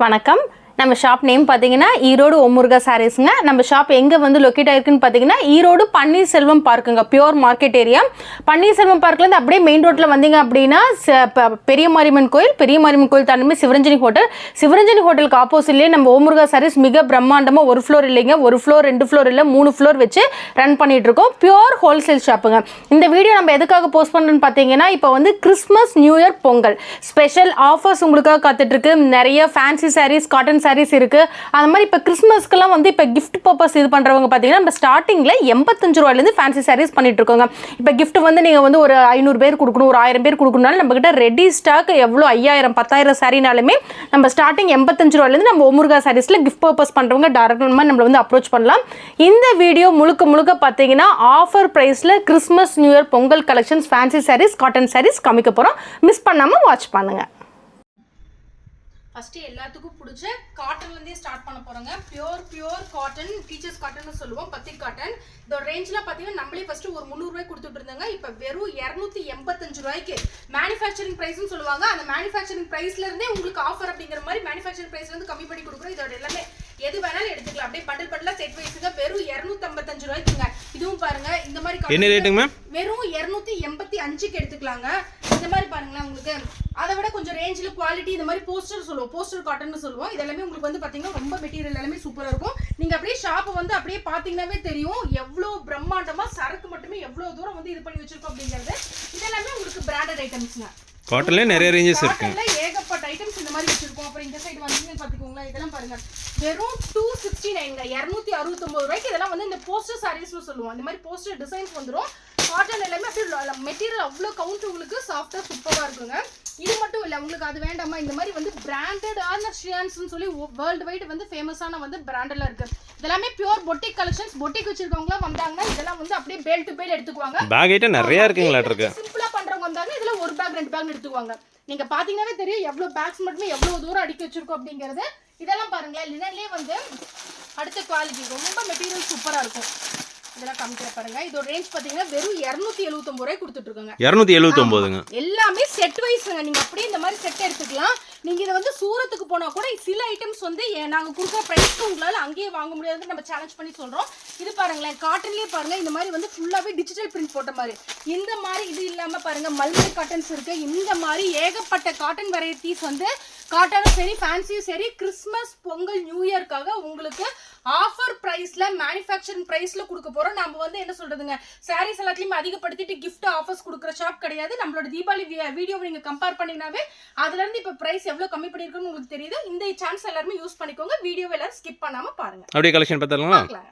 வணக்கம். நம்ம shop name பார்த்தீங்கன்னா ஈரோடு ஓமுருகா சாரீஸ்ங்க. நம்ம ஷாப் எங்கே வந்து லொக்கேட் ஆயிருக்குன்னு பார்த்தீங்கன்னா ஈரோடு பன்னீர்செல்வம் பார்க்குங்க, பியோர் மார்க்கெட் ஏரியா. பன்னீர்செல்வம் பார்க்லேருந்து அப்படியே மெயின் ரோட்டில் வந்தீங்க அப்படின்னா பெரிய மாரியம்மன் கோயில் தாண்டி சிவரஞ்சனி ஹோட்டலுக்கு ஆப்போசிட்லேயே நம்ம ஓமுருகா சாரீஸ் மிக பிரம்மாண்டமாக ஒரு ஃப்ளோர் இல்லைங்க, ஒரு ஃப்ளோர் 2 ஃப்ளோர் இல்லை 3 ஃப்ளோர் வச்சு ரன் பண்ணிட்டு இருக்கோம். பியோர் ஹோல்சேல் ஷாப்புங்க. இந்த வீடியோ நம்ம எதுக்காக போஸ்ட் பண்ணுறோன்னு பார்த்தீங்கன்னா இப்போ வந்து Christmas new year Pongal special offers உங்களுக்காக காத்துட்டு இருக்கு. நிறைய ஃபேன்சி சாரீஸ், காட்டன் சாரீஸ் இருக்கு. அந்த மாதிரி இப்போ கிறிஸ்மஸ்க்குலாம் வந்து இப்போ கிஃப்ட் பர்பஸ் இது பண்றவங்க பார்த்தீங்கன்னா நம்ம ஸ்டார்டிங்ல 85 ரூபாயிலேருந்து ஃபேன்சி சாரீஸ் பண்ணிட்டு இருக்கோங்க. இப்போ கிஃப்ட் வந்து நீங்க வந்து ஒரு 500 பேர் கொடுக்கணும், ஒரு 1000 பேர் கொடுக்கணும்னாலும் நம்ம கிட்ட ரெடி ஸ்டாக் எவ்வளோ 5000 10,000 சாரினாலுமே நம்ம ஸ்டார்டிங் 85 ரூபாயிலேருந்து நம்ம ஓமுருகா சாரீஸ்ல கிஃப்ட் பர்பஸ் பண்றவங்க டைரக்டா நம்மள வந்து அப்ரோச் பண்ணலாம். இந்த வீடியோ முழுக்க பார்த்தீங்கன்னா ஆஃபர் பிரைஸ்ல Christmas new year Pongal collections fancy saris, cotton saris காமிக்க போறோம். மிஸ் பண்ணாம வாட்ச் பண்ணுங்க. ஃபர்ஸ்ட் எல்லாத்துக்கும் பிடிச்ச காட்டன்லேருந்தே ஸ்டார்ட் பண்ண போகிறோங்க. பியோர் காட்டன், டீச்சர்ஸ் காட்டன் சொல்லுவோம், பத்தி காட்டன். இந்த ரேஞ்சில் பார்த்தீங்கன்னா நம்மளே ஃபர்ஸ்ட் ஒரு 300 ரூபாய் கொடுத்துட்டு இருந்தாங்க. இப்போ வெறும் 285 ரூபாய்க்கு மேனுஃபேக்சரிங் ப்ரைஸ்னு சொல்லுவாங்க. அந்த மேனுஃபேக்சரிங் ப்ரைஸ்லேருந்தே உங்களுக்கு ஆஃபர் அப்படிங்கிற மாதிரி மேனுஃபேக்சரிங் ப்ரைஸ்லேருந்து கம்மி பண்ணி கொடுக்குறோம். இதோட எல்லாமே எது வேணாலும் எடுத்துக்கலாம். அப்படியே பண்டல் செட் வைஸுங்க. வெறும் 255 ரூபாய்க்குங்க. இதுவும் பாருங்க இந்த மாதிரி என்ன ரேட்டுங்க? வெறும் 285க்கு எடுத்துக்கலாங்க. இந்த மாதிரி பாருங்களேன், உங்களுக்கு அதை விட கொஞ்சம் ரேஞ்சில் குவாலிட்டி இந்த மாதிரி போஸ்டர் சொல்லுவோம், போஸ்டர் காட்டன் சொல்லுவோம். இதெல்லாமே உங்களுக்கு வந்து பார்த்தீங்கன்னா ரொம்ப மெட்டீரியல் எல்லாமே சூப்பராக இருக்கும். நீங்கள் அப்படியே ஷாப்பை வந்து அப்படியே பார்த்தீங்கன்னாவே தெரியும் எவ்வளோ பிரம்மாண்டமாக சரக்கு மட்டுமே எவ்வளோ தூரம் வந்து இது பண்ணி வச்சிருக்கோம் அப்படிங்கிறது. இதெல்லாமே உங்களுக்கு பிராண்டட் ஐட்டம்ஸ்ங்க. காட்டன்ல நிறைய ரேஞ்சஸ் இருக்கு. காட்டன்ல ஏகப்பட்ட ஐட்டம்ஸ் இந்த மாதிரி வச்சிருக்கோம். அப்புறம் இந்த சைடு வந்தீங்கன்னு பாத்துக்கோங்களேன், இதெல்லாம் பாருங்க வெறும் 269ங்க, 269 ரூபாய்க்கு. இதெல்லாம் வந்து இந்த போஸ்டர் சாரீஸ்னு சொல்லுவோம். இந்த மாதிரி போஸ்டர் டிசைன்ஸ் வந்துடும். காட்டன் எல்லாமே அப்படியே மெட்டீரியல் அவ்வளோ கவுண்ட் உங்களுக்கு சாஃப்டா சூப்பரா இருக்குங்க. இது மட்டும் இல்லை, உங்களுக்கு அது வேண்டாமா, இந்த மாதிரி வந்து பிராண்டடான ஷியான்ஸ்னு சொல்லி வேர்ல்டு வைட் வந்து ஃபேமஸான வந்து பிராண்டெல்லாம் இருக்கு. இதெல்லாமே பியூர் பொட்டிக் கலெக்ஷன்ஸ். பொட்டிக் வச்சிருக்கவங்களாம் வந்தாங்கன்னா இதெல்லாம் வந்து அப்படியே பேல் டு பேல் எடுத்துக்குவாங்க. பேக் ஐட்டம் நிறைய இருக்குங்களா இருக்கு. சிம்பிளா பண்றவங்க வந்தாங்க இதுல ஒரு பேக் 2 பேக் எடுத்துக்குவாங்க. நீங்க பாத்தீங்கன்னாவே தெரியும் எவ்வளவு பேக்ஸ் மட்டுமே எவ்வளவு தூரம் அடுக்கி வச்சிருக்கோம் அப்படிங்கிறது. இதெல்லாம் பாருங்களேன், லினன்லயே வந்து அடுத்த குவாலிட்டி ரொம்ப மெட்டீரியல் சூப்பரா இருக்கும். இதெல்லாம் காமிக்கிற பாருங்க. இதோட ரேஞ்ச் பாத்தீங்கன்னா வெறும் 279 ரூபாய் கொடுத்துட்டு இருக்காங்க. 279ங்க. எல்லாமே செட் வைஸ்ங்க. நீங்க அப்படியே இந்த மாதிரி செட் எடுத்துக்கலாம். நீங்க இத வந்து சூரத்துக்கு போனா கூட சில ஐட்டம்ஸ் வந்து நாங்க கொடுக்குற பிரைஸ்க்கு உங்களால அங்கேயே வாங்க முடியாதுன்னு நம்ம சேலஞ்ச் பண்ணி சொல்றோம். இது பாருங்களேன், காட்டன்லயே பாருங்க இந்த மாதிரி வந்து ஃபுல்லாவே டிஜிட்டல் பிரிண்ட் போட்ட மாதிரி. இந்த மாதிரி இது இல்லாம பாருங்க மல்மரி காட்டன்ஸ் இருக்கு. இந்த மாதிரி ஏகப்பட்ட காட்டன் வெரைட்டிஸ் வந்து காட்டனும் சரி ஃபேன்சியும் சரி கிறிஸ்மஸ் பொங்கல் நியூ இயர்க்காக உங்களுக்கு ஆஃபர் பிரைஸ்ல மேனுஃபேக்சரிங் பிரைஸ்ல கொடுக்க போறோம். நம்ம வந்து என்ன சொல்றதுங்க, சாரீஸ் எல்லாத்தையும் அதிகப்படுத்திட்டு கிஃப்ட் ஆஃபர்ஸ் கொடுக்குற ஷாப் கிடையாது. நம்மளோட தீபாவளி வீடியோவை நீங்க கம்பேர் பண்ணினாவே அதுல இருந்து இப்ப பிரைஸ் எவ்வளவு கம்மி பண்ணிருக்குன்னு உங்களுக்கு தெரியுது. இந்த சான்ஸ் எல்லாரும் யூஸ் பண்ணிக்கோங்க. வீடியோவை எல்லாரும் ஸ்கிப் பண்ணாம பாருங்க. அப்படியே கலெக்ஷன் பார்த்தலாம்.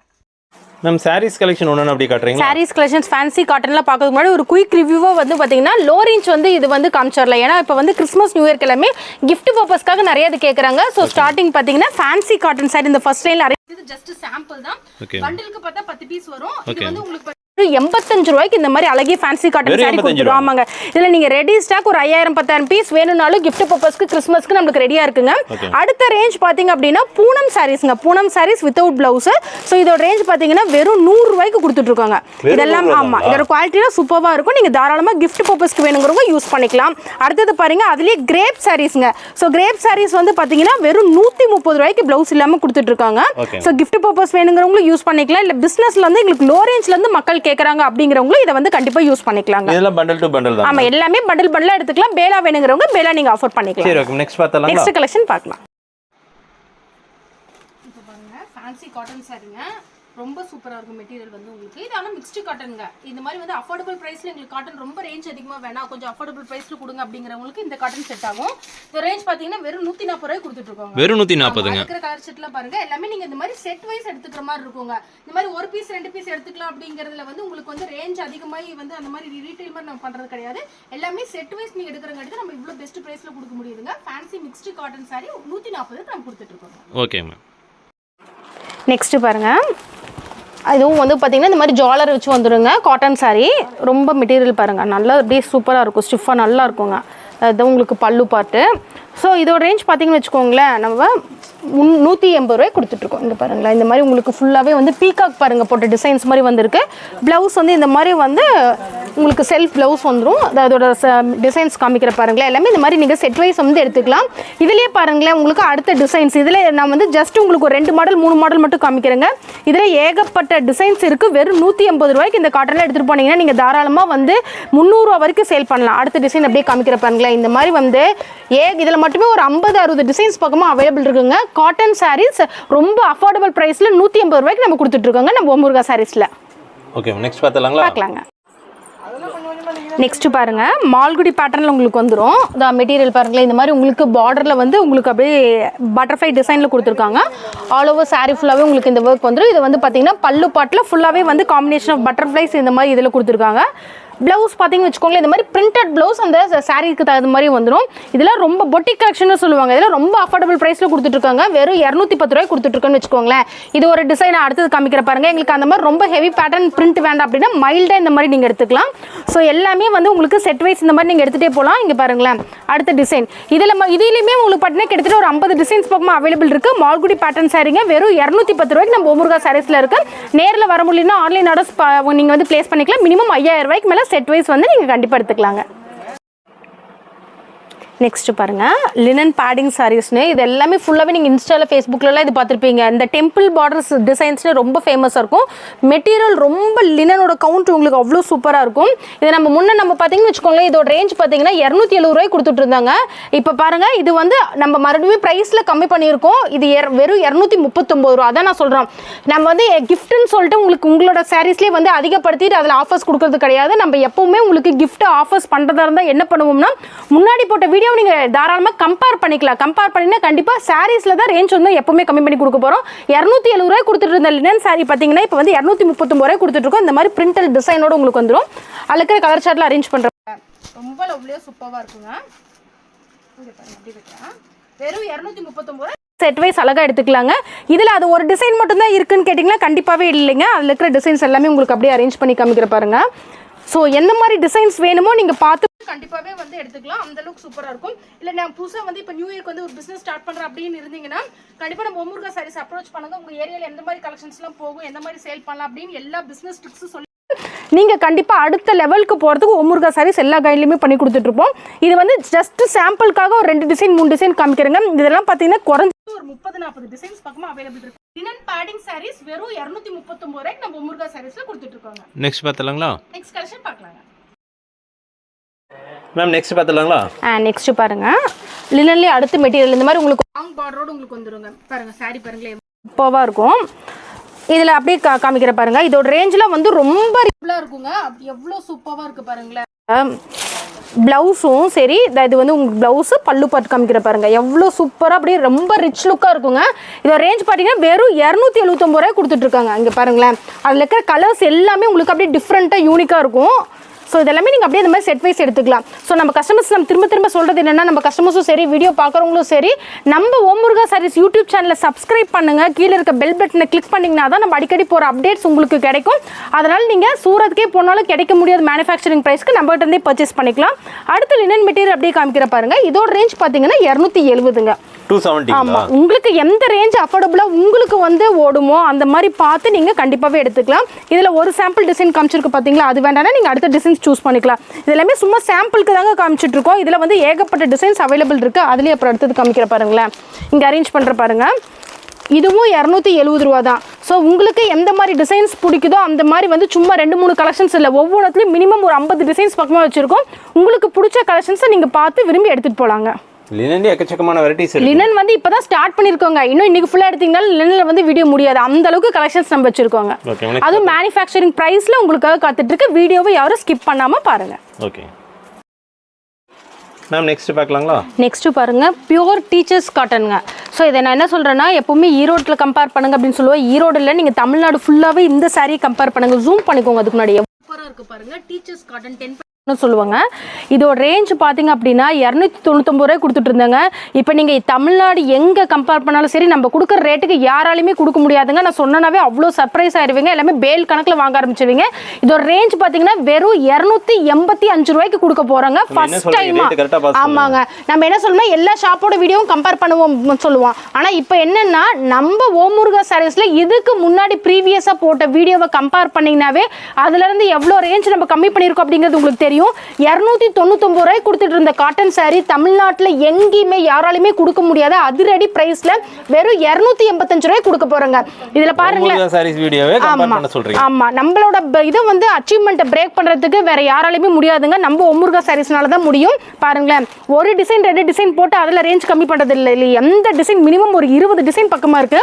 மேம் சாரீஸ் கலெக்ஷன் ஒன்று அப்படி காட்டுறீங்க. சாரீஸ் கலெக்ஷன்ஸ் ஃபேன்சி காட்டன்ல பார்க்கறதுக்கு முன்னாடி ஒரு குயிக் ரிவ்யூவா வந்து பாத்தீங்கன்னா லோ ரேஞ்ச் வந்து இது வந்து காமிச்சிடலாம். ஏன்னா இப்போ வந்து கிறிஸ்மஸ் நியூ இயர்க்கு எல்லாமே கிஃப்ட் பர்பஸ்க்காக நிறைய இது கேட்குறாங்க. ஸோ ஸ்டார்டிங் பார்த்தீங்கன்னா ஃபேன்சி காட்டன் சாரி இந்த ஃபர்ஸ்ட் லைன்ல இது ஜஸ்ட் சாம்பிள் தான். பண்டிலுக்கு பார்த்தா 10 பீஸ் வரும். இது வந்து உங்களுக்கு 85 ரூபாய்க்கு இந்த மாதிரி அழகிய ஃபேன்சி காட்டன் சாரி கொடுத்துருவோம். ஆமாங்க, இதுல நீங்க ரெடி ஸ்டாக் ஒரு 5000 10,000 பீஸ் வேணும்னாலும் கிஃப்ட் பர்பஸ்க்கு கிறிஸ்மஸ்க்கு நமக்கு ரெடியா இருக்குங்க. அடுத்த ரேஞ்ச் பாத்தீங்க அப்படின்னா பூனம் சாரீஸ்ங்க. Poonam sarees without blouse. So இதோட ரேஞ்ச் பாத்தீங்கன்னா வெறும் 100 ரூபாய்க்கு கொடுத்துட்டு இருக்காங்க. இதெல்லாம் ஆமா, இதோட குவாலிட்டிலாம் சூப்பரா இருக்கும். நீங்க தாராளமா கிஃப்ட் பர்பஸ்க்கு வேணுங்கிறவங்க யூஸ் பண்ணிக்கலாம். அடுத்தது பாருங்க, அதுலயே கிரேப் சாரீஸ்ங்க. ஸோ கிரேப் சாரீஸ் வந்து பாத்தீங்கன்னா வெறும் 130 ரூபாய்க்கு பிளவுஸ் இல்லாம கொடுத்துட்டு இருக்காங்க. ஸோ கிஃப்ட் பர்பஸ் வேணுங்கிறவங்களும் யூஸ் பண்ணிக்கலாம். இல்ல பிசினஸ்ல வந்து எங்களுக்கு லோ ரேஞ்ச்ல இருந்து மக்கள் கேக்குறாங்க அப்படிங்கறவங்க இத வந்து கண்டிப்பா யூஸ் பண்ணிக்கலாங்க. இதெல்லாம் பண்டல் டு பண்டல் தான். ஆமா, எல்லாமே பண்டலா எடுத்துக்கலாம். பேலா வேணுங்கிறவங்க பேலா நீங்க ஆஃபர் பண்ணிக்கலாம். சரி, ஓகே. நெக்ஸ்ட் பார்த்தலாம். நெக்ஸ்ட் கலெக்ஷன் பார்க்கலாம். இப்போ பாருங்க ஃபேன்சி காட்டன் சாரிங்க. ரொம்ப சூப்பரா இருக்கும் மெட்டீரியல் வந்து உங்களுக்கு. இது ஆனா மிக்ஸ்டு காட்டன்ங்க. இந்த மாதிரி வந்து அஃபோர்டபிள் பிரைஸ்ல உங்களுக்கு காட்டன் ரொம்ப ரேஞ்ச் அதிகமா வேணா கொஞ்சம் அஃபோர்டபிள் பிரைஸ்ல கொடுங்க அப்படிங்கறவங்களுக்கு இந்த காட்டன் செட் ஆகும். இந்த ரேஞ்ச் பாத்தீங்கன்னா வெறும் 140 ரூபாய் கொடுத்துட்டு இருக்காங்க. வெறும் 140ங்க. இருக்கிற கலர் செட்லாம் பாருங்க, எல்லாமே நீங்க இந்த மாதிரி செட் வைஸ் எடுத்துக்கிற மாதிரி இருக்குங்க. இந்த மாதிரி ஒரு பீஸ் 2 பீஸ் எடுத்துக்கலாம் அப்படிங்கறதுல வந்து உங்களுக்கு வந்து ரேஞ்ச் அதிகமாகி வந்து அந்த மாதிரி ரீட்டைல் மாதிரி நம்ம பண்றது கிடையாது. எல்லாமே செட் வைஸ் நீங்க எடுக்கிறங்காட்டி நம்ம இவ்வளவு பெஸ்ட் பிரைஸ்ல கொடுக்க முடியுதுங்க. ஃபேன்சி மிக்ஸ்டு காட்டன் சாரி 140 நம்ம கொடுத்துட்டு இருக்கோம். Okay ma'am. நெக்ஸ்ட் பாருங்க, இதுவும் வந்து பார்த்தீங்கன்னா இந்த மாதிரி ஜாலர் வச்சு வந்துடுங்க. காட்டன் சாரீ ரொம்ப மெட்டீரியல் பாருங்கள், நல்லா அப்படியே சூப்பராக இருக்கும், ஸ்டிஃபாக நல்லா இருக்குங்க. அது உங்களுக்கு பல்லு பார்ட்டு. ஸோ இதோட ரேஞ்ச் பார்த்தீங்கன்னு வச்சுக்கோங்களேன், நம்ம 180 ரூபாய் கொடுத்துட்ருக்கோம். இங்கே பாருங்களேன், இந்த மாதிரி உங்களுக்கு ஃபுல்லாகவே வந்து பீகாக் பாருங்கள் போட்ட டிசைன்ஸ் மாதிரி வந்துருக்கு. ப்ளவுஸ் வந்து இந்த மாதிரி வந்து உங்களுக்கு செல்ஃப் ப்ளவுஸ் வந்துடும். அதோட டிசைன்ஸ் காமிக்கிற பாருங்களேன். எல்லாமே இந்த மாதிரி நீங்கள் செட் வைஸ் வந்து எடுத்துக்கலாம். இதுலேயே பாருங்களேன் உங்களுக்கு அடுத்த டிசைன்ஸ். இதில் நான் வந்து ஜஸ்ட் உங்களுக்கு ஒரு 2 மாடல் 3 மாடல் மட்டும் காமிக்கிறேங்க. இதில் ஏகப்பட்ட டிசைன்ஸ் இருக்குது. வெறும் 180 ரூபாய்க்கு இந்த காட்டனில் எடுத்துகிட்டு போனீங்கன்னா நீங்கள் தாராளமாக வந்து 300 ரூபா வரைக்கும் சேல் பண்ணலாம். அடுத்த டிசைன் அப்படியே காமிக்கிற பாருங்களேன். இந்த மாதிரி வந்து இதில் மட்டுமே ஒரு 50-60 டிசைன்ஸ் பக்கமாக அவைலபிள் இருக்குங்க. காட்டன் சாரீஸ் ரொம்ப அஃபோர்டபுள் ப்ரைஸில் 180 ரூபாய்க்கு நம்ம கொடுத்துட்ருக்கோங்க நம்ம ஓமுருகா சாரீஸில். ஓகே, நெக்ஸ்ட் பார்க்கலாங்க. நெக்ஸ்ட் பாருங்க, மால்குடி பேட்டர்னில் உங்களுக்கு வந்துடும். இந்த மெட்டீரியல் பாருங்களேன். இந்த மாதிரி உங்களுக்கு பார்டரில் வந்து உங்களுக்கு அப்படியே பட்டர்ஃப்ளை டிசைனில் கொடுத்துருக்காங்க. ஆல் ஓவர் சாரீ ஃபுல்லாகவே உங்களுக்கு இந்த ஒர்க் வந்துடும். இது வந்து பார்த்தீங்கன்னா பல்லு பாட்டில் ஃபுல்லாகவே வந்து காம்பினேஷன் ஆஃப் பட்டர்ஃப்ளைஸ் இந்த மாதிரி இதில் கொடுத்துருக்காங்க. ப்ளவுஸ் பார்த்தீங்கன்னு வச்சுக்கோங்களேன். இந்த மாதிரி பிரிண்டட் ப்ளவுஸ் அந்த சாரீக்கு தகுந்த மாதிரி வந்துடும். இதெல்லாம் ரொம்ப பொட்டிக் கலெக்ஷன் சொல்லுவாங்க. இதெல்லாம் ரொம்ப அஃபோர்டபுள் ப்ரைஸில் கொடுத்துட்ருக்காங்க. வெறும் 210 ரூபாய் கொடுத்துட்ருக்கோன்னு வச்சுக்கோங்களேன். இது ஒரு டிசைன் அடுத்தது காமிக்கிற பாருங்க. எங்களுக்கு அந்த மாதிரி ரொம்ப ஹெவி பேட்டர்ன் பிரிண்ட் வேண்டாம் அப்படின்னா மைல்டாக இந்த மாதிரி நீங்கள் எடுத்துக்கலாம். ஸோ எல்லாமே வந்து உங்களுக்கு செட் வைஸ் இந்த மாதிரி நீங்கள் எடுத்துகிட்டே போகலாம். இங்கே பாருங்களேன் அடுத்த டிசைன். இதுலேயுமே உங்களுக்கு பார்த்தீங்கன்னா கிட்டத்தட்ட ஒரு 50 டிசைன்ஸ் பக்கமாக அவைலபிள் இருக்குது. மால்குடி பேட்டர்ன் சாரீங்க வெறும் 210 ரூபாய்க்கு நம்ம ஓமுருகா சாரீஸில் இருக்குது. நேரில் வர முடியலன்னா ஆன்லைன் ஆர்டர்ஸ் நீங்கள் வந்து பிளேஸ் பண்ணிக்கலாம். மினிமம் 5000 ரூபாய்க்கு மேலே செட் வைஸ் வந்து நீங்கள் கண்டிப்பாக எடுத்துக்கலாங்க. நெக்ஸ்ட் பாருங்க, லினன் பேடிங் சாரீஸ்னு. இது எல்லாமே ஃபுல்லாகவே நீங்கள் இன்ஸ்டாவில் ஃபேஸ்புக்கிலலாம் இது பார்த்துருப்பீங்க. இந்த டெம்பிள் பார்டர்ஸ் டிசைன்ஸ்னு ரொம்ப ஃபேமஸாக இருக்கும். மெட்டீரியல் ரொம்ப லினனோட கவுண்ட் உங்களுக்கு அவ்வளோ சூப்பராக இருக்கும். இதை நம்ம பார்த்தீங்கன்னு வச்சுக்கோங்களேன். இதோட ரேஞ்ச் பார்த்தீங்கன்னா 270 ரூபாய் கொடுத்துட்டு இருந்தாங்க. இப்போ பாருங்கள் இது வந்து நம்ம மறுபடியும் ப்ரைஸில் கம்மி பண்ணியிருக்கோம். இது வெறும் 239 ரூபா. அதான் நான் சொல்கிறோம். நம்ம வந்து கிஃப்ட்டுன்னு சொல்லிட்டு உங்களோட சாரீஸ்லேயே வந்து அதிகப்படுத்திட்டு அதில் ஆஃபர்ஸ் கொடுக்கறது கிடையாது. நம்ம எப்போவுமே உங்களுக்கு கிஃப்ட் ஆஃபர்ஸ் பண்ணுறதா இருந்தால் என்ன பண்ணுவோம்னா முன்னாடி போட்ட வீடியோ நீங்கள் தாராளமாக கம்பேர் பண்ணிக்கலாம். கம்பேர் பண்ணினா கண்டிப்பாக சாரீஸில் தான் ரேஞ்ச் வந்து எப்பவுமே கம்மி பண்ணி கொடுக்க போகிறோம். 270 ரூபாய் கொடுத்துட்டு இருந்த லினன் சாரீ பார்த்தீங்கன்னா இப்போ வந்து 239 ரூபாய் கொடுத்துட்ருக்கோம். இந்த மாதிரி பிரிண்டல் டிசைனோட உங்களுக்கு வந்துடும். அதில் இருக்கிற கலர் சார்ட்டில் அரேஞ்ச் பண்ணுறேன். ரொம்ப லவ்லியாக சூப்பராக இருக்குங்க. வெறும் 239 ரூபாய் செட் வைஸ் அழகாக எடுத்துக்கலாங்க. இதில் அது ஒரு டிசைன் மட்டும்தான் இருக்குன்னு கேட்டிங்கன்னா கண்டிப்பாகவே இல்லைங்க. அதில் இருக்கிற டிசைன்ஸ் எல்லாமே உங்களுக்கு அப்படியே அரேஞ்ச் பண்ணி காமிக்கிற பாருங்க. ஸோ எந்த மாதிரி டிசைன்ஸ் வேணுமோ நீங்கள் பார்த்து கண்டிப்பாகவே வந்து எடுத்துக்கலாம். அந்த அளவுக்கு சூப்பராக இருக்கும். இல்லை நான் புதுசாக வந்து இப்போ நியூ இயர்க்கு வந்து ஒரு பிஸ்னஸ் ஸ்டார்ட் பண்ணுறேன் அப்படின்னு இருந்தீங்கன்னா கண்டிப்பாக நம்ம ஓமுருகா சாரீஸ் அப்ரோச் பண்ணுங்க. உங்கள் ஏரியாவில் எந்த மாதிரி கலெக்ஷன்ஸ்லாம் போகும், எந்த மாதிரி சேல் பண்ணலாம் அப்படின்னு எல்லா பிஸ்னஸ் டிப்ஸும் சொல்லி நீங்கள் கண்டிப்பாக அடுத்த லெவலுக்கு போகிறதுக்கு ஓமுருகா சாரீஸ் எல்லா கைட்லையுமே பண்ணி கொடுத்துட்ருப்போம். இது வந்து ஜஸ்ட் சாம்பிளுக்காக ஒரு 2 டிசைன் 3 டிசைன் காமிக்கிறேங்க. இதெல்லாம் பார்த்தீங்கன்னா குறைஞ்ச ஒரு 30-40 டிசைன்ஸ் பக்கமாக அவைலபிள் இருக்கு. லினன் பேடிங் சாரீஸ் வெறும் 239 ரூபாய்க்கு நம்ம ஓமுருகா சாரீஸ்ல கொடுத்துட்டு இருக்கோங்க. நெக்ஸ்ட் பார்த்தலாங்களா? நெக்ஸ்ட் கலெக்ஷன் பார்க்கலாங்க. மேம் நெக்ஸ்ட் பார்த்தலாங்களா? நெக்ஸ்ட் பாருங்க, லினன்லயே அடுத்த மெட்டீரியல் இந்த மாதிரி உங்களுக்கு லாங் பார்டரோட உங்களுக்கு வந்துருங்க. பாருங்க சாரி பாருங்களேன் சூப்பராக இருக்கும். இதில் அப்படியே காமிக்கிற பாருங்க. இதோட ரேஞ்சில் வந்து ரொம்ப ரிப்ளாக இருக்குங்க. அப்படி எவ்வளோ சூப்பராக இருக்குது பாருங்களேன். ப்ளவுஸும் சரி, இது வந்து உங்களுக்கு ப்ளவுஸு பல்லு பாட்டு காமிக்கிற பாருங்க எவ்வளோ சூப்பராக அப்படியே ரொம்ப ரிச் லுக்காக இருக்குங்க. இதோட ரேஞ்ச் பார்த்தீங்கன்னா வெறும் 279 ரூபாய் கொடுத்துட்ருக்காங்க. இங்கே பாருங்களேன் அதில் இருக்கிற கலர்ஸ் எல்லாமே உங்களுக்கு அப்படியே டிஃப்ரெண்ட்டாக யூனிக்காக இருக்கும். ஸோ இதெல்லாமே நீங்கள் அப்படியே இந்த மாதிரி செட் வைஸ் எடுத்துக்கலாம். ஸோ நம்ம கஸ்டமர்ஸ் நம்ம திரும்ப சொல்கிறது என்னென்னா நம்ம கஸ்டமர்ஸும் சரி வீடியோ பார்க்குறவங்களும் சரி நம்ம ஓமுருகா சாரீஸ் யூடியூப் சேனலை சப்ஸ்கிரைப் பண்ணுங்கள். கீழே இருக்க பெல் பட்டனை கிளிக் பண்ணிங்கன்னா தான் நம்ம அடிக்கடி போகிற அப்டேட்ஸ் உங்களுக்கு கிடைக்கும். அதனால் நீங்கள் சூரத்துக்கே போனாலும் கிடைக்க முடியாத மேனுஃபேக்சரிங் ப்ரைஸ்க்கு நம்மகிட்ட இருந்தே பர்ச்சேஸ் பண்ணிக்கலாம். அடுத்து லினன் மெட்டீரியல் அப்படியே காமிக்கிற பாருங்கள். இதோட ரேஞ்ச் பார்த்தீங்கன்னா 270ங்க. 270. ஆமாம், உங்களுக்கு எந்த ரேஞ்ச் அஃபோர்டபுளாக உங்களுக்கு வந்து ஓடுமோ அந்த மாதிரி பார்த்து நீங்கள் கண்டிப்பாகவே எடுத்துக்கலாம். இதில் ஒரு சாம்பிள் டிசைன் காமிச்சிருக்கு பார்த்தீங்களா, அது வேண்டாம்னா நீங்கள் அடுத்த டிசைன்ஸ் சூஸ் பண்ணிக்கலாம். இது எல்லாமே சும்மா சாம்பிளுக்கு தாங்க காமிச்சிட்ருக்கோம். இதில் வந்து ஏகப்பட்ட டிசைன்ஸ் அவைலபிள் இருக்குது. அதுலேயே அப்புறம் அடுத்தது காமிக்கிற பாருங்களேன். இங்கே அரேஞ்ச் பண்ணுற பாருங்கள். இதுவும் 270 ரூபா தான். ஸோ உங்களுக்கு எந்த மாதிரி டிசைன்ஸ் பிடிக்குதோ அந்த மாதிரி வந்து சும்மா 2-3 கலெக்ஷன்ஸ் இல்லை, ஒவ்வொருத்துலையும் மினிமம் ஒரு 50 டிசைன்ஸ் பக்கமாக வச்சுருக்கோம். உங்களுக்கு பிடிச்ச கலெக்ஷன்ஸை நீங்கள் பார்த்து விரும்பி எடுத்துகிட்டு போகலாங்க. லினன்ல எக்கச்சக்கமான வெரைட்டிஸ் இருக்கு. லினன் வந்து இப்பதான் ஸ்டார்ட் பண்ணிருக்கோங்க. இன்னும் இன்னைக்கு ஃபுல்லா எடுத்தீங்கன்னா லினன்ல வந்து வீடியோ முடியாது. அந்த அளவுக்கு கலெக்ஷன்ஸ் நம்ம வச்சிருக்கோங்க. அது மேனுஃபேக்சரிங் பிரைஸ்ல உங்களுக்காக காத்துட்டு இருக்கு. வீடியோவை யாரும் ஸ்கிப் பண்ணாம பாருங்க. ஓகே மேம், நெக்ஸ்ட் பார்க்கலாங்களா? நெக்ஸ்ட் பாருங்க, பியூர் டீச்சர்ஸ் காட்டனுங்க. ஸோ இதை நான் என்ன சொல்றேன்னா எப்பவுமே ஈரோட்டில் கம்பேர் பண்ணுங்க அப்படின்னு சொல்லுவேன். ஈரோடுல நீங்க தமிழ்நாடு ஃபுல்லாவே இந்த சாரியை கம்பேர் பண்ணுங்க. ஜூம் பண்ணிக்கோங்க. அதுக்கு முன்னாடி சூப்பரா இருக்கு பாருங்க. டீச்சர்ஸ் காட்டன் 10 சொல்லுவாங்க. இதோட ரேஞ்ச் பார்த்தீங்க அப்படின்னா 299 ரூபாய் கொடுத்துட்டு இருந்தாங்க. இப்போ நீங்கள் தமிழ்நாடு எங்கே கம்பேர் பண்ணாலும் சரி நம்ம கொடுக்குற ரேட்டுக்கு யாராலையுமே கொடுக்க முடியாதுங்க. நான் சொன்னனாவே அவ்வளோ சர்ப்ரைஸ் ஆயிடுவீங்க. எல்லாமே பேல் கணக்கில் வாங்க ஆரம்பிச்சிருவீங்க. இதோட ரேஞ்ச் பார்த்தீங்கன்னா வெறும் 285 ரூபாய்க்கு கொடுக்க போகிறாங்க ஃபர்ஸ்ட் டைமா. ஆமாங்க, நம்ம என்ன சொல்லணும், எல்லா ஷாப்போட வீடியோவும் கம்பேர் பண்ணுவோம் சொல்லுவோம். ஆனால் இப்போ என்னன்னா நம்ம ஓமுருகா சாரீஸ்ல இதுக்கு முன்னாடி ப்ரீவியஸாக போட்ட வீடியோவை கம்பேர் பண்ணிங்கனாவே அதுலேருந்து எவ்வளோ ரேஞ்ச் நம்ம கம்மி பண்ணியிருக்கோம் அப்படிங்கிறது உங்களுக்கு தெரியும். 299 ரூபாய் கொடுத்துட்டு இருந்த காட்டன் சாரி தமிழ்நாட்டில் எங்கேயுமே யாராலுமே கொடுக்க முடியாத அதிரடி பிரைஸ்ல வெறும் 285 ரூபாய் கொடுக்க போறாங்க. இதுல பாருங்களேன், ஆமா நம்மளோட இதை வந்து அச்சீவ்மெண்ட்டை பிரேக் பண்றதுக்கு வேற யாராலுமே முடியாதுங்க. நம்ம ஒமுருகா சாரீஸ்னால தான் முடியும். பாருங்களேன், ஒரு டிசைன் 2 டிசைன் போட்டு அதில் ரேஞ்ச் கம்மி பண்றது இல்லை. எந்த டிசைன் மினிமம் ஒரு 20 டிசைன் பக்கமா இருக்கு.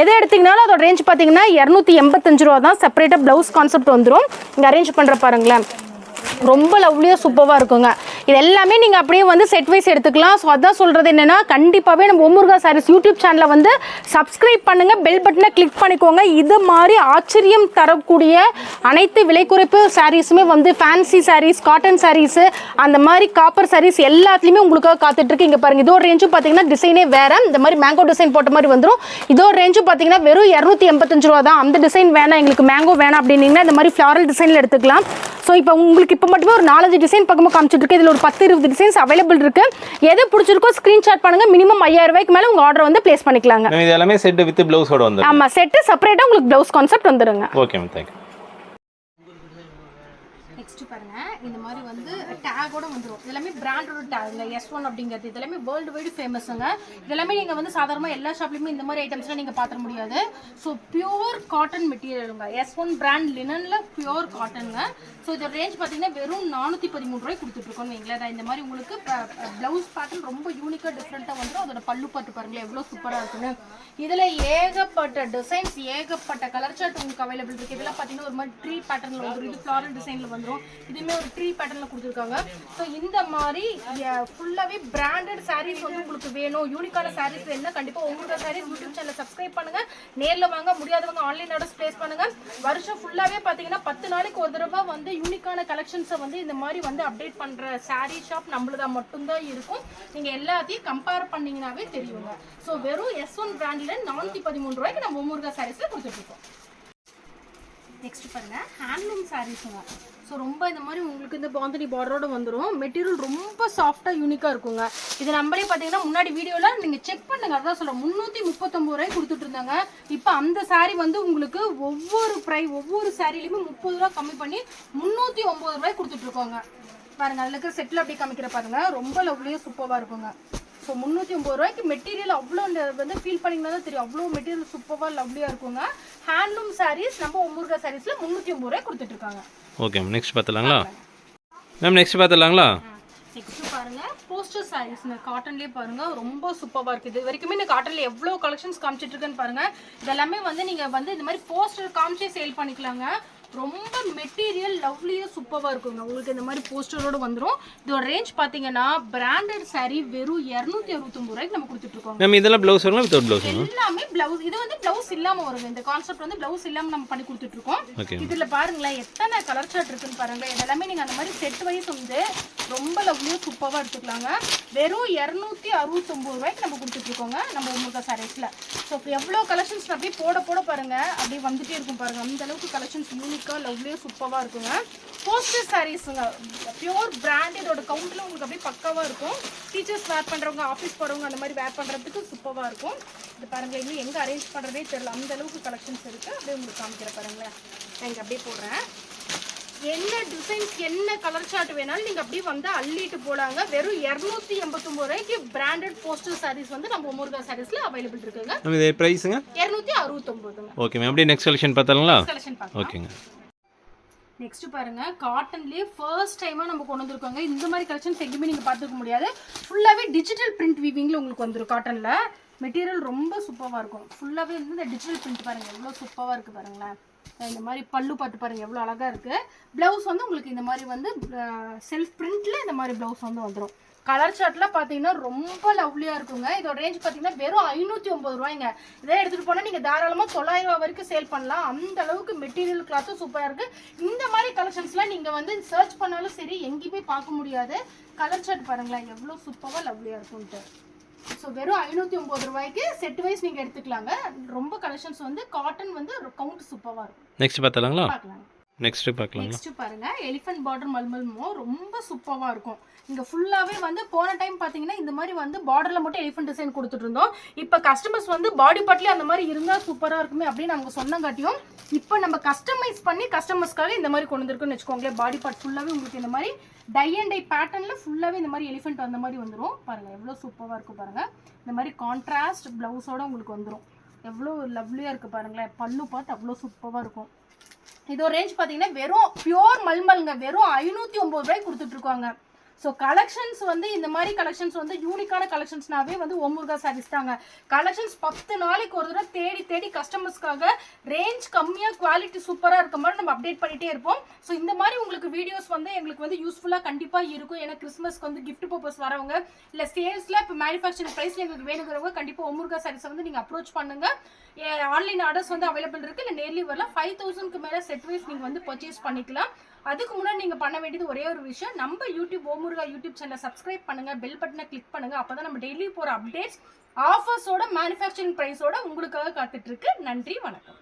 எதை எடுத்தீங்கனாலும் அதோட ரேஞ்ச் பார்த்தீங்கன்னா 285 ரூபா தான். செப்பரேட்டா பிளவுஸ் கான்செப்ட் வந்துடும். இங்க அரேஞ்ச் பண்ற பாருங்களேன், ரொம்ப லவ்லியாக சூப்பராக இருக்குங்க. இது எல்லாமே நீங்கள் அப்படியே வந்து செட் வைஸ் எடுத்துக்கலாம். ஸோ அதான் சொல்கிறது என்னென்னா, கண்டிப்பாகவே நம்ம ஓமுருகா சாரீஸ் யூடியூப் சேனலை வந்து சப்ஸ்கிரைப் பண்ணுங்கள், பெல் பட்டனை கிளிக் பண்ணிக்கோங்க. இது மாதிரி ஆச்சரியம் தரக்கூடிய அனைத்து விலை குறைப்பு சாரீஸுமே வந்து ஃபேன்சி சாரீஸ், காட்டன் சாரீஸு, அந்த மாதிரி காப்பர் சாரீஸ் எல்லாத்துலேயுமே உங்களுக்காக காத்துட்ருக்கு. இங்கே பாருங்கள், இதோட ரேஞ்சும் பார்த்தீங்கன்னா டிசைனே வேறு. இந்த மாதிரி மேங்கோ டிசைன் போட்ட மாதிரி வந்துடும். இதோட ரேஞ்சும் பார்த்தீங்கன்னா வெறும் 285 ரூபா தான். அந்த டிசைன் வேணாம், எங்களுக்கு மேங்கோ வேணாம் அப்படின்னீங்கன்னா இந்த மாதிரி ஃப்ளாரல் டிசைனில் எடுத்துக்கலாம். ஸோ இப்போ உங்களுக்கு இப்போ மட்டுமே ஒரு 4-5 டிசைன் பக்கமாக காமிச்சிட்டு இருக்கு. இதில் ஒரு 10-20 டிசைன்ஸ் அவைலபிள் இருக்கு. எது பிடிச்சிருக்கோ ஸ்கிரீன்ஷாட் பண்ணுங்க. மினிமம் 5000 ரூபாய்க்கு மேலே உங்க ஆர்டர் வந்து பிளேஸ் பண்ணிக்கலாங்க. இது எல்லாமே செட் வித் ப்ளவுஸோட வந்துரும். ஆமா, செட் செப்பரேட்டா உங்களுக்கு ப்ளவுஸ் கான்செப்ட் வந்துருங்க. Okay ma'am, thank you. Next பாருங்க, இந்த மாதிரி வந்து டேகோட வந்துரும். இதெல்லாமே பிராண்டோட டேக் இல்ல, S1 அப்படிங்கிறது இதெல்லாமே வேர்ல்டு வைடு ஃபேமஸ்ங்க. இதெல்லாமே நீங்க வந்து சாதாரணமா எல்லா ஷாப்லயுமே இந்த மாதிரி ஐட்டம்ஸ்லாம் நீங்க பாத்திர முடியாது. ஸோ பியூர் காட்டன் மெட்டீரியலுங்க. S1 பிராண்ட் லினன்ல பியூர் காட்டனுங்க. ஸோ இதோட ரேஞ்ச் பார்த்தீங்கன்னா வெறும் 413 ரூபாய் கொடுத்துட்டு இருக்கோம்னு வைங்களேன். இந்த மாதிரி உங்களுக்கு பிளவுஸ் பேட்டர்ன் ரொம்ப யூனிக்காக டிஃப்ரெண்ட்டாக வந்துடும். அதோட பல்லு பாட்டு பாருங்களேன் எவ்வளோ சூப்பராக இருக்குன்னு. இதில் ஏகப்பட்ட டிசைன்ஸ், ஏகப்பட்ட கலர் சார்ட் உங்களுக்கு அவைலபிள் இருக்குது. இதெல்லாம் பார்த்தீங்கன்னா ஒரு மாதிரி ட்ரீ பேட்டர்னில் வந்துடும். இது ஃப்ளாரல் டிசைனில் வந்துடும். இதுவுமே ஒரு ட்ரீ பேட்டர்னில் கொடுத்துருக்காங்க. ஸோ இந்த மாதிரி ஃபுல்லாகவே பிராண்டட் சாரீஸ் வந்து உங்களுக்கு வேணும், யூனிக்கான சாரீஸ் வேணும்னா கண்டிப்பாக உங்களோட சாரீஸ் யூடியூப் சேனலை சப்ஸ்கிரைப் பண்ணுங்கள். நேரில் வாங்க, முடியாதவங்க ஆன்லைன் ஆர்டர்ஸ் பிளேஸ் பண்ணுங்கள். வருஷம் ஃபுல்லாகவே பார்த்தீங்கன்னா 10 நாளைக்கு ஒரு தடவை வந்து யூனிக்கான கலெக்ஷன்ஸை வந்து இந்த மாதிரி வந்து அப்டேட் பண்ணுற சாரீ ஷாப் நம்மளதான் மட்டும்தான் இருக்கும். நீங்கள் எல்லாத்தையும் கம்பேர் பண்ணிங்கனாவே தெரியுங்க. ஸோ வெறும் S1 பிராண்டில் 413 ரூபாய்க்கு நம்ம ஓமுருகா சாரீஸில் கொடுத்துட்ருக்கோம். நெக்ஸ்ட் பாருங்க, ஹேண்ட்லூம் சாரீஸுங்க. ஸோ ரொம்ப இந்த மாதிரி உங்களுக்கு இந்த பாந்தனி பார்டரோட வந்துடும். மெட்டீரியல் ரொம்ப சாஃப்டாக யூனிக்காக இருக்குங்க. இது நம்மளே பார்த்தீங்கன்னா முன்னாடி வீடியோவில் நீங்கள் செக் பண்ணுங்க. அதான் சொல்கிறேன், 339 ரூபாய் கொடுத்துட்டு இருந்தாங்க. இப்போ அந்த சாரீ வந்து உங்களுக்கு ஒவ்வொரு சாரிலையுமே 30 ரூபா கம்மி பண்ணி 309 ரூபாய் கொடுத்துட்ருக்கோங்க. பாருங்க, அதில் இருக்கிற செட்டில் அப்படியே காமிக்கிற பாருங்க, ரொம்ப லவ்லியாக சூப்பராக இருக்குங்க. ஸோ 309 ரூபாய்க்கு மெட்டீரியல் அவ்வளோ வந்து ஃபீல் பண்ணிங்கன்னா தான் தெரியும், அவ்வளோ மெட்டீரியல் சூப்பராக லவ்லியாக இருக்குங்க. ஹேண்ட்லூம் சாரீஸ் நம்ம ஓமுருகா சாரீஸில் 309 ரூபாய் கொடுத்துட்ருக்காங்க. ஓகே மேம், நெக்ஸ்ட் பார்த்துலாங்களா மேம்? நெக்ஸ்ட் பார்த்துலாங்களா? நெக்ஸ்ட் பாருங்க, போஸ்டர் சாரீஸ்ங்க. காட்டன்லேயே பாருங்க ரொம்ப சூப்பராக இருக்குது. இது வரைக்குமே இந்த காட்டன்ல எவ்வளோ கலெக்ஷன்ஸ் காமிச்சிட்டு இருக்குன்னு பாருங்க. இதெல்லாமே வந்து நீங்கள் வந்து இந்த மாதிரி போஸ்டர் காமிச்சே சேல் பண்ணிக்கலாங்க. ரொம்ப மெட்டீரியல் லவ்லியாக சூப்பராக இருக்குங்க. உங்களுக்கு இந்த மாதிரி போஸ்டரோடு வந்துடும். இதோட ரேஞ்ச் பார்த்தீங்கன்னா பிராண்டட் சாரீ வெறும் 269 ரூபாய்க்கு நம்ம கொடுத்துட்ருக்கோம். மேம் இதெல்லாம் ப்ளவுஸ் வருங்களா வித்தவுட் ப்ளவுஸ்? எல்லாமே ப்ளவுஸ். இது வந்து ப்ளவுஸ் இல்லாமல் வருங்க. இந்த கான்செப்ட் வந்து ப்ளவுஸ் இல்லாமல் நம்ம பண்ணி கொடுத்துட்ருக்கோம். இதில் பாருங்களேன் எத்தனை கலர் சார்ட் இருக்குன்னு பாருங்களேன். இதெல்லாமே நீங்கள் அந்த மாதிரி செட் வைஸ் வந்து ரொம்ப லவ்லியாக சூப்பராக எடுத்துக்கலாங்க. வெறும் 269 ரூபாய்க்கு நம்ம கொடுத்துட்ருக்கோங்க நம்ம ஓமுருகா சாரீஸில். ஸோ எவ்வளோ கலெக்ஷன்ஸ் அப்படியே போட பாருங்க, அப்படியே வந்துட்டே இருக்கும் பாருங்க. அந்த அளவுக்கு கலெக்ஷன்ஸ் யூனிக்காக லவ்லியாக சூப்பராக இருக்குங்க. போஸ்டர் சாரீஸுங்க, பியூர் பிராண்ட். இதோட கவுண்ட்ல உங்களுக்கு அப்படியே பக்காவாக இருக்கும். டீச்சர்ஸ் வேர் பண்ணுறவங்க, ஆஃபீஸ் போகிறவங்க அந்த மாதிரி வேர் பண்ணுறதுக்கு சூப்பராக இருக்கும். இது பாருங்க, இன்னும் எங்கே அரேஞ்ச் பண்ணுறதே தெரியல, அந்த அளவுக்கு கலெக்ஷன்ஸ் இருக்குது. அப்படியே உங்களுக்கு காமிக்கிற பாருங்களேன். நான் இங்கே அப்படியே போடுறேன். என்ன டிசைன்ஸ், என்ன கலர் சார்ட் வேணாலும் நீங்கள் அப்படியே வந்து அள்ளிட்டு போலாங்க. வெறும் 289 ரூபாய்க்கு பிராண்டட் போஸ்டர் சாரீஸ் வந்து நம்ம ஓமுருகா சாரீஸ்ல அவைலபிள் இருக்குங்க. இது பிரைஸ்ங்க 269. ஓகே மேம், அப்படியே நெக்ஸ்ட் கலெக்ஷன் பார்த்தாங்களா? கலெக்ஷன் பார்க்கலாம். ஓகேங்க. நெக்ஸ்ட் பாருங்க, காட்டன்லேயே ஃபர்ஸ்ட் டைமாக நம்ம கொண்டு வந்திருக்கோங்க. இந்த மாதிரி கலெக்ஷன்ஸ் எங்கேயுமே நீங்கள் பார்த்துக்க முடியாது. ஃபுல்லாகவே டிஜிட்டல் பிரிண்ட் வீவிங்கில் உங்களுக்கு வந்துடும். காட்டனில் மெட்டீரியல் ரொம்ப சூப்பராக இருக்கும். ஃபுல்லாகவே வந்து இந்த டிஜிட்டல் பிரிண்ட் பாருங்கள் எவ்வளோ சூப்பராக இருக்குது பாருங்களேன். இந்த மாதிரி பல்லு பாட்டு பாருங்கள் எவ்வளோ அழகாக இருக்குது. ப்ளவுஸ் வந்து உங்களுக்கு இந்த மாதிரி வந்து செல்ஃப் பிரிண்ட்டில் இந்த மாதிரி ப்ளவுஸ் வந்து வந்துடும். கலர் சார்ட்லாம் பார்த்தீங்கன்னா ரொம்ப லவ்லியாக இருக்குங்க. இதோட ரேஞ்ச் பார்த்தீங்கன்னா வெறும் 509 ரூபாய்ங்க. இதே எடுத்துகிட்டு போனால் நீங்கள் தாராளமாக 900 ரூபா வரைக்கும் சேல் பண்ணலாம். அந்த அளவுக்கு மெட்டீரியல் கிளாத்தும் சூப்பராக இருக்குது. இந்த மாதிரி கலெக்ஷன்ஸ்லாம் நீங்கள் வந்து சர்ச் பண்ணாலும் சரி எங்கேயுமே பார்க்க முடியாது. கலர் சார்ட் பாருங்களேன் எவ்வளோ சூப்பராக லவ்லியாக இருக்கும்ட்டு. ஸோ வெறும் 509 ரூபாய்க்கு செட் வைஸ் நீங்கள் எடுத்துக்கலாங்க. ரொம்ப கலெக்ஷன்ஸ் வந்து காட்டன் வந்து கவுண்ட் சூப்பராக இருக்கும். நெக்ஸ்ட் பார்த்தலாங்களா? பார்க்கலாம். நெக்ஸ்ட் பார்க்கலாங்களா? நெக்ஸ்ட் பாருங்க எலிஃபென்ட் பார்டர் மல்மல்மோ ரொம்ப சூப்பராக இருக்கும். இங்கே ஃபுல்லாகவே வந்து போன டைம் பார்த்தீங்கன்னா இந்த மாதிரி வந்து பார்டரில் மட்டும் எலிஃபென்ட் டிசைன் கொடுத்துட்டு இருந்தோம். இப்போ கஸ்டமர்ஸ் வந்து பாடி பார்ட்லேயே அந்த மாதிரி இருந்தால் சூப்பராக இருக்குமே அப்படின்னு நாங்கள் சொன்னங்காட்டியும் இப்போ நம்ம கஸ்டமைஸ் பண்ணி கஸ்டமர்ஸ்க்காக இந்த மாதிரி கொண்டு வந்துருக்குன்னு வச்சுக்கோங்களேன். பாடி பார்ட் ஃபுல்லாகவே உங்களுக்கு இந்த மாதிரி டை அண்ட் டை பேட்டர்னில் ஃபுல்லாகவே இந்த மாதிரி எலிஃபென்ட் அந்த மாதிரி வந்துடும். பாருங்கள் எவ்வளோ சூப்பராக இருக்கும் பாருங்கள். இந்த மாதிரி கான்ட்ராஸ்ட் ப்ளவுஸோட உங்களுக்கு வந்துடும். எவ்வளோ லவ்லியாக இருக்குது பாருங்களேன். பல்லு பார்த்து அவ்வளோ சூப்பராக இருக்கும். இதோட ரேஞ்ச் பார்த்தீங்கன்னா வெறும் பியோர் மல்மல்ங்க. வெறும் 509 ரூபாய்க்கு கொடுத்துட்ருக்காங்க. ஸோ கலெக்ஷன்ஸ் வந்து இந்த மாதிரி கலெக்ஷன்ஸ் வந்து யூனிக்கான கலெக்ஷன்ஸ்னாவே வந்து ஓம் முருகா சாரீஸ் தாங்க. கலெக்ஷன்ஸ் 10 நாளைக்கு ஒரு தடவை தேடி தேடி கஸ்டமர்ஸ்க்காக ரேஞ்ச் கம்மியாக குவாலிட்டி சூப்பராக இருக்க மாதிரி நம்ம அப்டேட் பண்ணிகிட்டே இருப்போம். ஸோ இந்த மாதிரி உங்களுக்கு வீடியோஸ் வந்து எங்களுக்கு வந்து யூஸ்ஃபுல்லாக கண்டிப்பாக இருக்கும். ஏன்னா கிறிஸ்மஸ்க்கு வந்து கிஃப்ட் பர்பஸ் வரவங்க இல்லை சேல்ஸில் இப்போ மேனுஃபேக்சரிங் ப்ரைஸில் எங்களுக்கு வேணுங்கிறவங்க கண்டிப்பாக ஓம் முருகா சாரீஸை வந்து நீங்கள் அப்ரோச் பண்ணுங்கள். ஆன்லைன் ஆர்டர்ஸ் வந்து அவைலபிள் இருக்குது. இல்லை நேர்லி வரலாம். 5000க்கு மேலே செட் வைஸ் நீங்கள் வந்து பர்ச்சேஸ் பண்ணிக்கலாம். அதுக்கு முன்னாடி நீங்கள் பண்ண வேண்டியது ஒரே ஒரு விஷயம், நம்ம யூடியூப் ஓம் முருகா யூடியூப் சேனலை சப்ஸ்கிரைப் பண்ணுங்கள், பெல் பட்டனை கிளிக் பண்ணுங்கள். அப்போ தான் நம்ம டெய்லி போகிற அப்டேட்ஸ் ஆஃபர்ஸோட மேனுஃபேக்சரிங் ப்ரைஸோட உங்களுக்காக காத்துட்ருக்கு. நன்றி, வணக்கம்.